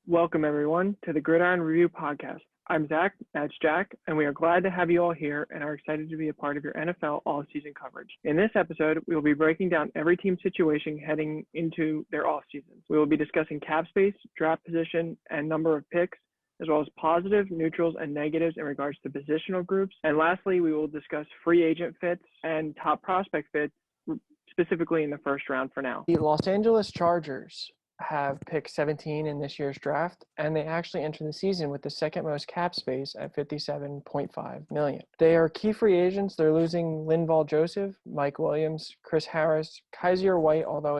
Welcome, everyone, to the Gridiron Review Podcast. I'm Zach, that's Jack, and we are glad to have you all here and are excited to be a part of your NFL all-season coverage. In this episode, we will be breaking down every team's situation heading into their off-season. We will be discussing cap space, draft position, and number of picks, as well as positive, neutrals, and negatives in regards to positional groups. And lastly, we will discuss free agent fits and top prospect fits, specifically in the first round for now. The Los Angeles Chargers have picked 17 in this year's draft, and they actually enter the season with the second most cap space at $57.5 million. They are key free agents. They're losing Linval Joseph, Mike Williams, Chris Harris, Kaiser White, although,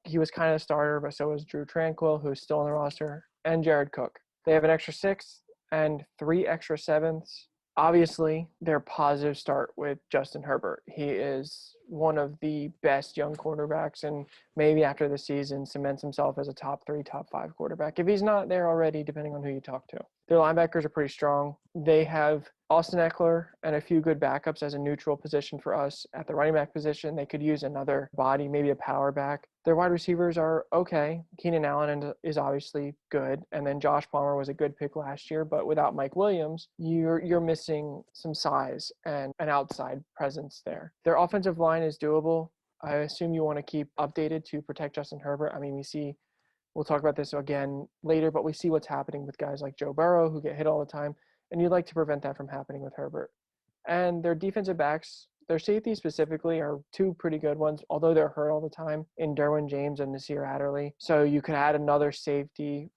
he was kind of a starter, but so was Drew Tranquill, who's still on the roster, and Jared Cook. They have an extra sixth and 3 extra sevenths. Obviously, their positive start with Justin Herbert. He is one of the best young quarterbacks, and maybe after the season cements himself as a top 3, top 5 quarterback, if he's not there already, depending on who you talk to. Their linebackers are pretty strong. They have Austin Eckler and a few good backups as a neutral position for us. At the running back position, they could use another body, maybe a power back. Their wide receivers are okay. Keenan Allen is obviously good, and then Josh Palmer was a good pick last year, but without Mike Williams, you're missing some size and an outside presence there. Their offensive line is doable. I assume you want to keep updated to protect Justin Herbert. I mean, we'll talk about this again later, but we see what's happening with guys like Joe Burrow who get hit all the time, and you'd like to prevent that from happening with Herbert. And their defensive backs, their safeties specifically, are 2 pretty good ones, although they're hurt all the time, in Derwin James and Nasir Adderley. So you could add another safety.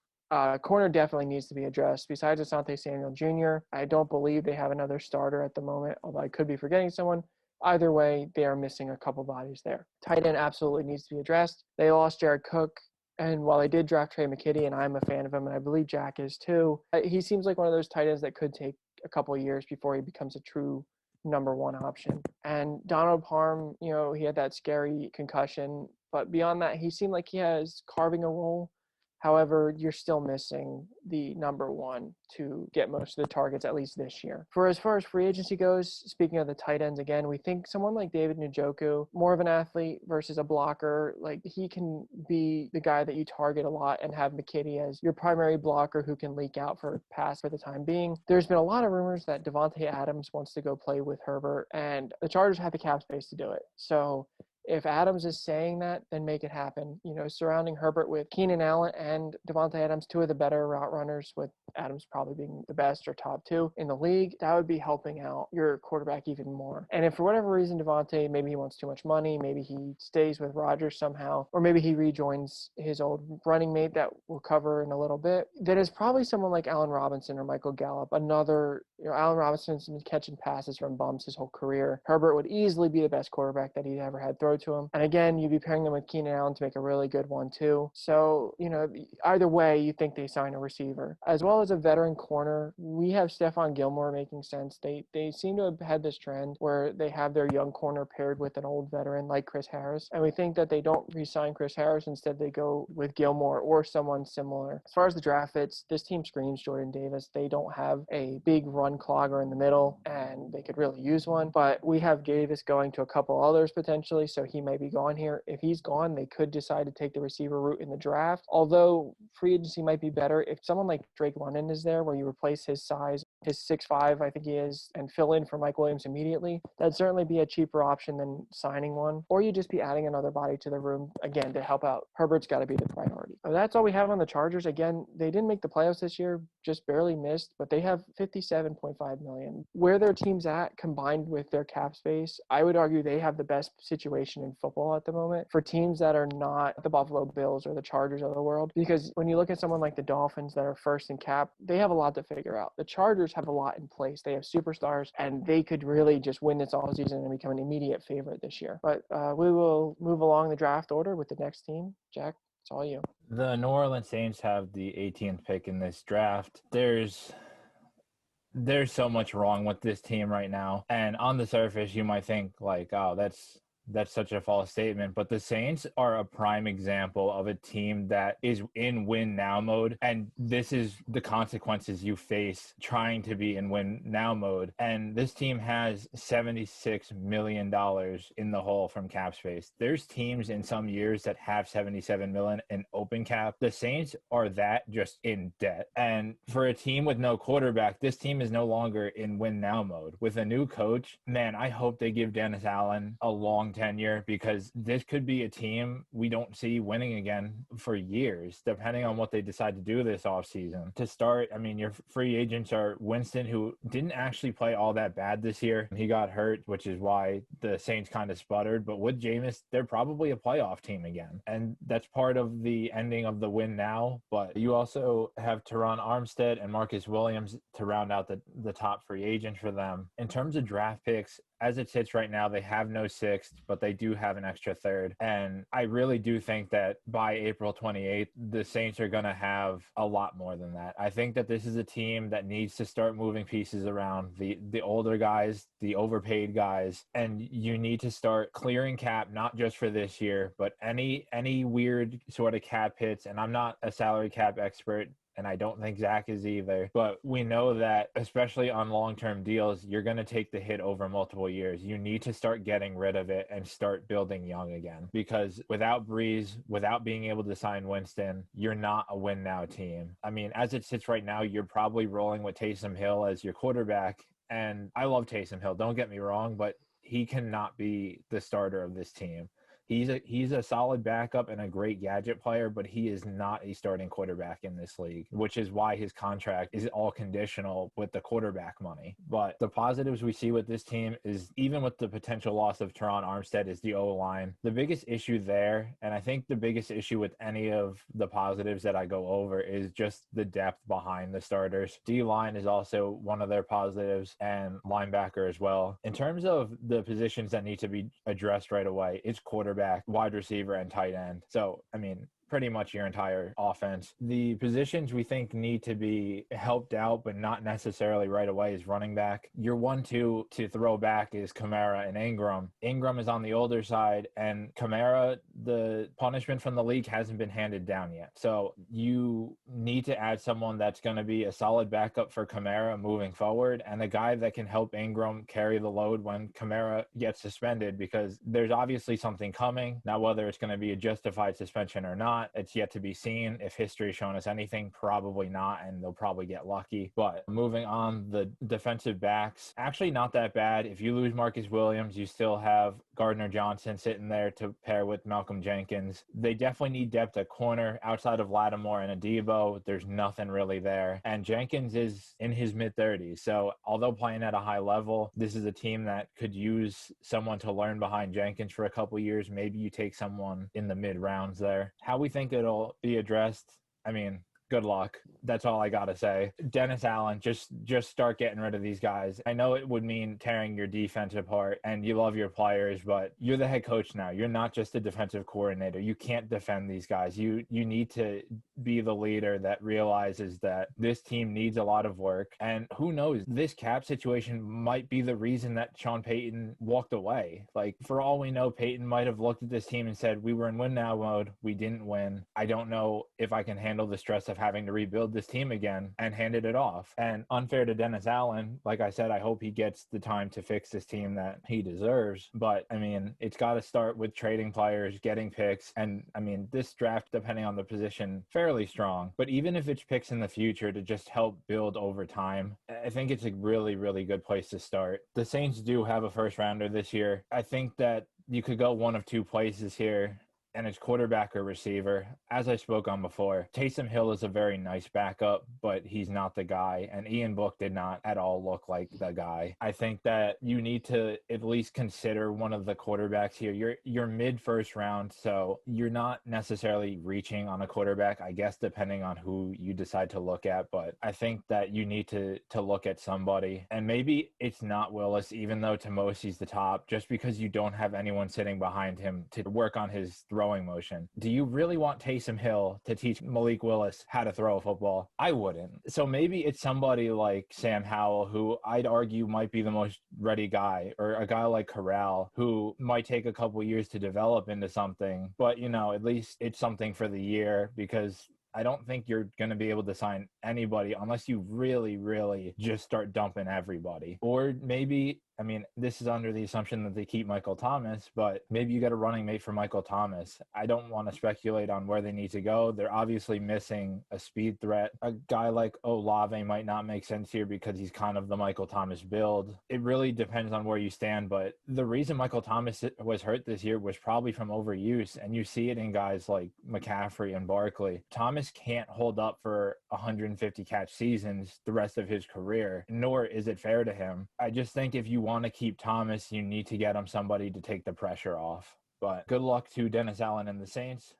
Corner definitely needs to be addressed. Besides Asante Samuel Jr., I don't believe they have another starter at the moment, although I could be forgetting someone. Either way, they are missing a couple bodies there. Tight end absolutely needs to be addressed. They lost Jared Cook. And while I did draft Trey McKitty, and I'm a fan of him, and I believe Jack is too, he seems like one of those tight ends that could take a couple of years before he becomes a true number 1 option. And Donald Parham, he had that scary concussion, but beyond that, he seemed like he has carving a role. However, you're still missing the number 1 to get most of the targets, at least this year. For as far as free agency goes, speaking of the tight ends again, we think someone like David Njoku, more of an athlete versus a blocker, like he can be the guy that you target a lot and have McKitty as your primary blocker who can leak out for pass for the time being. There's been a lot of rumors that Devontae Adams wants to go play with Herbert, and the Chargers have the cap space to do it. So if Adams is saying that, then make it happen. Surrounding Herbert with Keenan Allen and Devontae Adams, 2 of the better route runners, with Adams probably being the best or top 2 in the league, that would be helping out your quarterback even more. And if for whatever reason Devontae, maybe he wants too much money, maybe he stays with Rodgers somehow, or maybe he rejoins his old running mate that we'll cover in a little bit, then it's probably someone like Allen Robinson or Michael Gallup. Allen Robinson's been catching passes from bumps his whole career. Herbert would easily be the best quarterback that he'd ever had throw to him. And again, you'd be pairing them with Keenan Allen to make a really good one too. So, either way, you think they sign a receiver. As well as a veteran corner, we have Stephon Gilmore making sense. They seem to have had this trend where they have their young corner paired with an old veteran like Chris Harris. And we think that they don't re-sign Chris Harris. Instead, they go with Gilmore or someone similar. As far as the draft fits, this team screams Jordan Davis. They don't have a big run clogger in the middle, and they could really use one. But we have Davis going to a couple others potentially, so he may be gone here. If he's gone, they could decide to take the receiver route in the draft. Although free agency might be better if someone like Drake London is there, where you replace his size, his 6'5", I think he is, and fill in for Mike Williams immediately. That'd certainly be a cheaper option than signing one. Or you just be adding another body to the room, again, to help out. Herbert's got to be the priority. So that's all we have on the Chargers. Again, they didn't make the playoffs this year, just barely missed, but they have $57.5 million. Where their team's at, combined with their cap space, I would argue they have the best situation in football at the moment for teams that are not the Buffalo Bills or the Chargers of the world. Because when you look at someone like the Dolphins that are first in cap, they have a lot to figure out. The Chargers have a lot in place. They have superstars, and they could really just win this all season and become an immediate favorite this year. But we will move along the draft order with the next team. Jack, it's all you. The New Orleans Saints have the 18th pick in this draft. There's so much wrong with this team right now. And on the surface, you might think like, oh, that's that's such a false statement, but the Saints are a prime example of a team that is in win now mode. And this is the consequences you face trying to be in win now mode. And this team has $76 million in the hole from cap space. There's teams in some years that have 77 million in open cap. The Saints are that, just in debt. And for a team with no quarterback, this team is no longer in win now mode. With a new coach, man, I hope they give Dennis Allen a long tenure, because this could be a team we don't see winning again for years, depending on what they decide to do this offseason. To start, I mean, your free agents are Winston, who didn't actually play all that bad this year. He got hurt, which is why the Saints kind of sputtered. But with Jameis, they're probably a playoff team again. And that's part of the ending of the win now. But you also have Teron Armstead and Marcus Williams to round out the top free agents for them. In terms of draft picks, as it sits right now, they have no sixth, but they do have an extra third. And I really do think that by April 28th, the Saints are going to have a lot more than that. I think that this is a team that needs to start moving pieces around, the older guys, the overpaid guys, and you need to start clearing cap, not just for this year, but any weird sort of cap hits. And I'm not a salary cap expert, and I don't think Zach is either. But we know that, especially on long-term deals, you're going to take the hit over multiple years. You need to start getting rid of it and start building young again. Because without Breeze, without being able to sign Winston, you're not a win-now team. I mean, as it sits right now, you're probably rolling with Taysom Hill as your quarterback. And I love Taysom Hill, don't get me wrong, but he cannot be the starter of this team. He's a solid backup and a great gadget player, but he is not a starting quarterback in this league, which is why his contract is all conditional with the quarterback money. But the positives we see with this team is, even with the potential loss of Teron Armstead, is the O-line. The biggest issue there, and I think the biggest issue with any of the positives that I go over, is just the depth behind the starters. D-line is also one of their positives, and linebacker as well. In terms of the positions that need to be addressed right away, it's quarterback, wide receiver, and tight end. So, I mean, pretty much your entire offense. The positions we think need to be helped out, but not necessarily right away, is running back. Your 1-2 to throw back is Kamara and Ingram. Ingram is on the older side, and Kamara, the punishment from the league hasn't been handed down yet. So you need to add someone that's going to be a solid backup for Kamara moving forward, and a guy that can help Ingram carry the load when Kamara gets suspended, because there's obviously something coming. Now, whether it's going to be a justified suspension or not, it's yet to be seen. If history has shown us anything, probably not, and they'll probably get lucky. But moving on, the defensive backs, actually not that bad. If you lose Marcus Williams, you still have Gardner Johnson sitting there to pair with Malcolm Jenkins. They definitely need depth at corner. Outside of Lattimore and Adebo, there's nothing really there. And Jenkins is in his mid-30s. So although playing at a high level, this is a team that could use someone to learn behind Jenkins for a couple years. Maybe you take someone in the mid-rounds there. How we think it'll be addressed, I mean, good luck. That's all I got to say. Dennis Allen, just start getting rid of these guys. I know it would mean tearing your defense apart, and you love your players, but you're the head coach now. You're not just a defensive coordinator. You can't defend these guys. You need to be the leader that realizes that this team needs a lot of work. And who knows, this cap situation might be the reason that Sean Payton walked away. Like, for all we know, Payton might have looked at this team and said, we were in win now mode. We didn't win. I don't know if I can handle the stress of having to rebuild this team again, and handed it off. And unfair to Dennis Allen, like I said, I hope he gets the time to fix this team that he deserves. But I mean, it's got to start with trading players, getting picks. And I mean, this draft, depending on the position, fairly strong. But even if it's picks in the future to just help build over time, I think it's a really, really good place to start. The Saints do have a first rounder this year. I think that you could go one of two places here, and it's quarterback or receiver. As I spoke on before, Taysom Hill is a very nice backup, but he's not the guy. And Ian Book did not at all look like the guy. I think that you need to at least consider one of the quarterbacks here. You're mid-first round, so you're not necessarily reaching on a quarterback, I guess, depending on who you decide to look at. But I think that you need to look at somebody. And maybe it's not Willis, even though Tomosi's the top, just because you don't have anyone sitting behind him to work on his throw throwing motion. Do you really want Taysom Hill to teach Malik Willis how to throw a football? I wouldn't. So maybe it's somebody like Sam Howell, who I'd argue might be the most ready guy, or a guy like Corral, who might take a couple years to develop into something. But, at least it's something for the year, because I don't think you're going to be able to sign anybody unless you really, really just start dumping everybody. Or maybe, this is under the assumption that they keep Michael Thomas, but maybe you get a running mate for Michael Thomas. I don't want to speculate on where they need to go. They're obviously missing a speed threat. A guy like Olave might not make sense here because he's kind of the Michael Thomas build. It really depends on where you stand, but the reason Michael Thomas was hurt this year was probably from overuse, and you see it in guys like McCaffrey and Barkley. Thomas can't hold up for 150 catch seasons the rest of his career, nor is it fair to him. I just think if you want to keep Thomas, you need to get him somebody to take the pressure off. But good luck to Dennis Allen and the Saints.